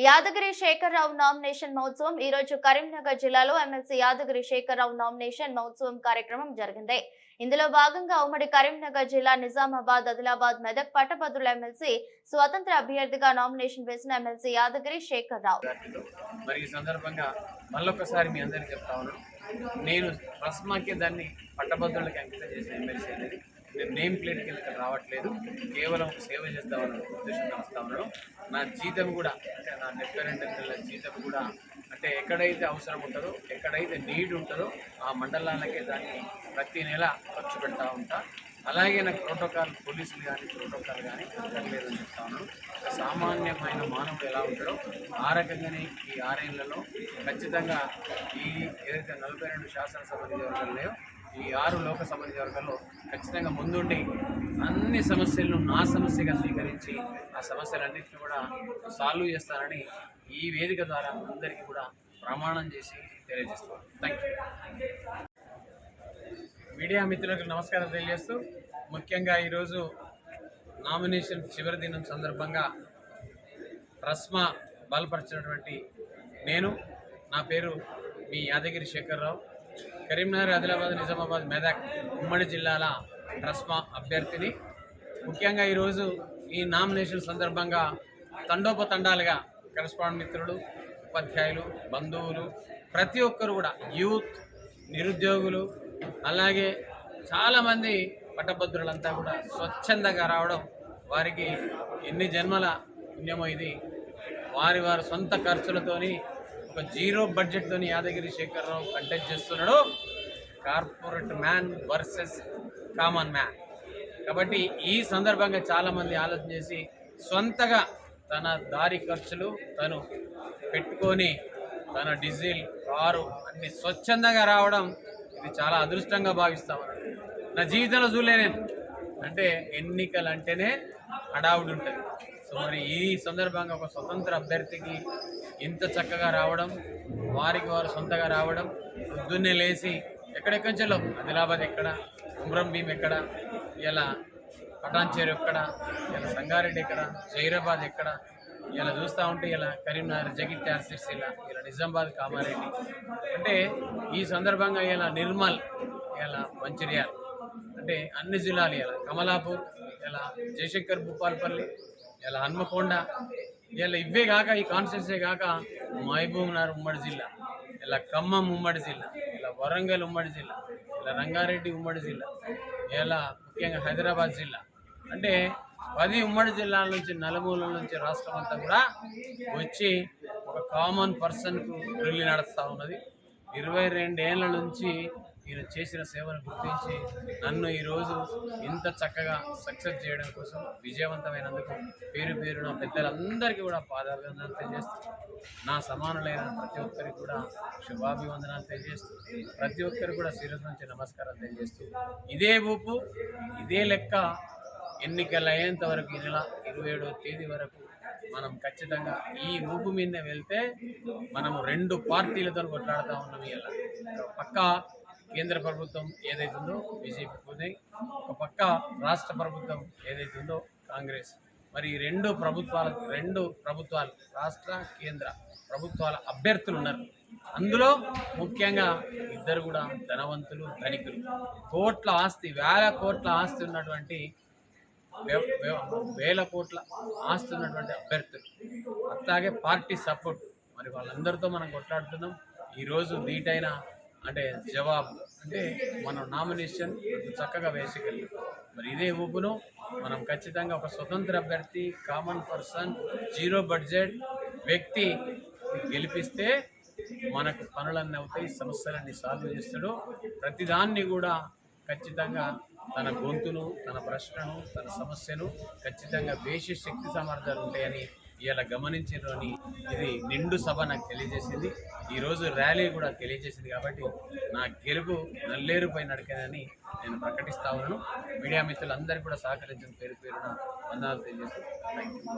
Yadagiri Sekhara Rao nomination మహోత్సవం ఈ రోజు కరీంనగర్ జిల్లాలో ఎమ్మెల్సీ యాదగిరి శేఖరరావు నామినేషన్ మహోత్సవం కార్యక్రమం జరిగింది. ఇందులో భాగంగా ఉమ్మడి కరీంనగర్ జిల్లా నిజామాబాద్, ఆదిలాబాద్, మెదక్ పట్టభద్రుల ఎమ్మెల్సీ స్వతంత్ర అభ్యర్థిగా నామినేషన్ వేసిన ఎమ్మెల్సీ యాదగిరి శేఖరరావు. మరి ఈ సందర్భంగా మళ్ళొకసారి మీ అందరికీ చెప్తా ఉన్నాను, నేను రస్మాకి దాన్ని పట్టభద్రులకి అంకితం చేసిన ఎమ్మెల్సీ అనేది నేను నేమ్ ప్లేట్ కింద రావట్లేదు, కేవలం సేవ చేద్దామన్న ఉద్దేశంతో వస్తా ఉన్నాను. నా జీతం కూడా అంటే నా 72 నెలల జీతం కూడా అంటే ఎక్కడైతే అవసరం ఉంటుందో, ఎక్కడైతే నీడ్ ఉంటుందో ఆ మండలాలకే దాన్ని ప్రతి నెల ఖర్చు పెడతా ఉంటా. అలాగే నాకు ప్రోటోకాల్ పోలీసులు కానీ ప్రోటోకాల్ కానీ అక్కర్లేదని చెప్తా ఉన్నాను. సామాన్యమైన మానవుడు ఎలా ఉంటాడో ఆ రకంగానే ఈ 6 ఏళ్లలో ఖచ్చితంగా ఈ ఏదైతే 42 శాసనసభ నియోజకవర్గాలు ఉన్నాయో ఈ 6 లోకసభ నియోజకవర్గాల్లో ఖచ్చితంగా ముందుండి అన్ని సమస్యలను నా సమస్యగా స్వీకరించి ఆ సమస్యలన్నింటినీ కూడా సాల్వ్ చేస్తానని ఈ వేదిక ద్వారా అందరికీ కూడా ప్రమాణం చేసి తెలియజేస్తాను. Thank you. మీడియా మిత్రులకు నమస్కారం తెలియజేస్తూ, ముఖ్యంగా ఈరోజు నామినేషన్ చివరి దినం సందర్భంగా రస్మా బలపరిచినటువంటి నేను, నా పేరు మీ యాదగిరి శేఖరరావు, కరీంనగర్, ఆదిలాబాద్, నిజామాబాద్, మెదక్ ఉమ్మడి జిల్లాల రస్మా అభ్యర్థిని. ముఖ్యంగా ఈరోజు ఈ నామినేషన్ సందర్భంగా తండోపతండాలుగా కరస్పాండెంట్ మిత్రులు, ఉపాధ్యాయులు, బంధువులు, ప్రతి ఒక్కరు కూడా యూత్, నిరుద్యోగులు, అలాగే చాలామంది పట్టభద్రులంతా కూడా స్వచ్ఛందంగా రావడం వారికి ఎన్ని జన్మల పుణ్యమో ఇది. వారి సొంత ఖర్చులతోని ఒక 0 బడ్జెట్తోని యాదగిరి శేఖరరావు కంటెస్ట్ చేస్తున్నాడు. Corporate man versus common man. కాబట్టి ఈ సందర్భంగా చాలామంది ఆలోచన చేసి సొంతగా తన దారి ఖర్చులు తను పెట్టుకొని తన డీజిల్, కారు అన్ని స్వచ్ఛందంగా రావడం ఇది చాలా అదృష్టంగా భావిస్తామన్నాడు. నా జీవితంలో చూడలే నేను. అంటే ఎన్నికలు అంటేనే హడావుడి ఉంటుంది. సో మరి ఈ సందర్భంగా ఒక స్వతంత్ర అభ్యర్థికి ఇంత చక్కగా రావడం, వారికి వారు సొంతగా రావడం, పొద్దున్నే లేచి ఎక్కడెక్కడి నుంచో ఆదిలాబాద్ ఎక్కడ, కుమ్రం భీం ఎక్కడ, ఇలా పటాన్చేరు ఎక్కడ, ఇలా సంగారెడ్డి ఎక్కడ, జైరాబాద్ ఎక్కడ, ఇలా చూస్తూ ఉంటే ఇలా కరీంనగర్, జగిత్యాల, సిరిసిల్ల, ఇలా నిజామాబాద్, కామారెడ్డి, అంటే ఈ సందర్భంగా ఇలా నిర్మల్, ఇలా మంచిర్యాల, అంటే అన్ని జిల్లాలు, ఇలా కమలాపూర్, ఇలా జయశంకర్, భూపాలపల్లి, ఇలా హన్మకొండ, ఇలా ఇవే కాక ఈ కాన్స్టిట్యున్సీ కాక మహబూబ్నగర్ ఉమ్మడి జిల్లా, ఇలా ఖమ్మం ఉమ్మడి జిల్లా, ఇలా వరంగల్ ఉమ్మడి జిల్లా, ఇలా రంగారెడ్డి ఉమ్మడి జిల్లా, ఇలా ముఖ్యంగా హైదరాబాద్ జిల్లా, అంటే 10 ఉమ్మడి జిల్లాల నుంచి నలుమూలల నుంచి రాష్ట్రం అంతా కూడా వచ్చి ఒక కామన్ పర్సన్కు రిల్లీ నడుస్తూ ఉన్నది. 22 ఏళ్ల నుంచి ఈయన చేసిన సేవను గుర్తించి నన్ను ఈరోజు ఇంత చక్కగా సక్సెస్ చేయడం కోసం విజయవంతమైనందుకు పేరు పేరున పెద్దలందరికీ కూడా పాదాభివందనాలు తెలియజేస్తూ, నా సమానులైన ప్రతి ఒక్కరికి కూడా శుభాభివందనాలు తెలియజేస్తూ, ప్రతి ఒక్కరికి కూడా శిరస్సు నుంచి నమస్కారాలు తెలియజేస్తూ, ఇదే ఊపు ఇదే లెక్క ఎన్నికలు అయ్యేంత వరకు ఈ నెల 27వ తేదీ వరకు మనం ఖచ్చితంగా ఈ ఊపు మీద వెళ్తే మనము 2 పార్టీలతో కొట్లాడుతూ ఉన్నాం. ఇలా పక్క కేంద్ర ప్రభుత్వం ఏదైతే ఉందో బీజేపీ ఉదయ్, ఒక పక్క రాష్ట్ర ప్రభుత్వం ఏదైతే ఉందో కాంగ్రెస్. మరి 2 ప్రభుత్వాలు రాష్ట్ర కేంద్ర ప్రభుత్వాల అభ్యర్థులు ఉన్నారు. అందులో ముఖ్యంగా ఇద్దరు కూడా ధనవంతులు, ధనికులు, కోట్ల ఆస్తి, వేల కోట్ల ఆస్తి ఉన్నటువంటి వేల కోట్ల ఆస్తి ఉన్నటువంటి అభ్యర్థులు, అట్లాగే పార్టీ సపోర్ట్. మరి వాళ్ళందరితో మనం కొట్లాడుతున్నాం. ఈరోజు ధీటైన అంటే జవాబు అంటే మనం నామినేషన్ చక్కగా వేసుకెళ్ళి మరి ఇదే ఊపును మనం ఖచ్చితంగా ఒక స్వతంత్ర అభ్యర్థి, కామన్ పర్సన్, 0 బడ్జెట్ వ్యక్తి గెలిపిస్తే మనకు పనులన్నీ అవుతాయి, సమస్యలన్నీ సాల్వ్ చేస్తాడు. ప్రతిదాన్ని కూడా ఖచ్చితంగా తన గొంతును, తన ప్రశ్నను, తన సమస్యను ఖచ్చితంగా వేసే శక్తి సామర్థ్యాలు ఉంటాయని ఇలా గమనించారని ఇది నిండు సభ నాకు తెలియజేసింది. ఈరోజు ర్యాలీ కూడా తెలియజేసింది. కాబట్టి నా గెలుపు నల్లేరుపై నడికేదని నేను ప్రకటిస్తా ఉన్నాను. మీడియా మిత్రులందరికీ కూడా సహకరించిన పేరు పేరున వందనాలు తెలియజేస్తూ థ్యాంక్ యూ.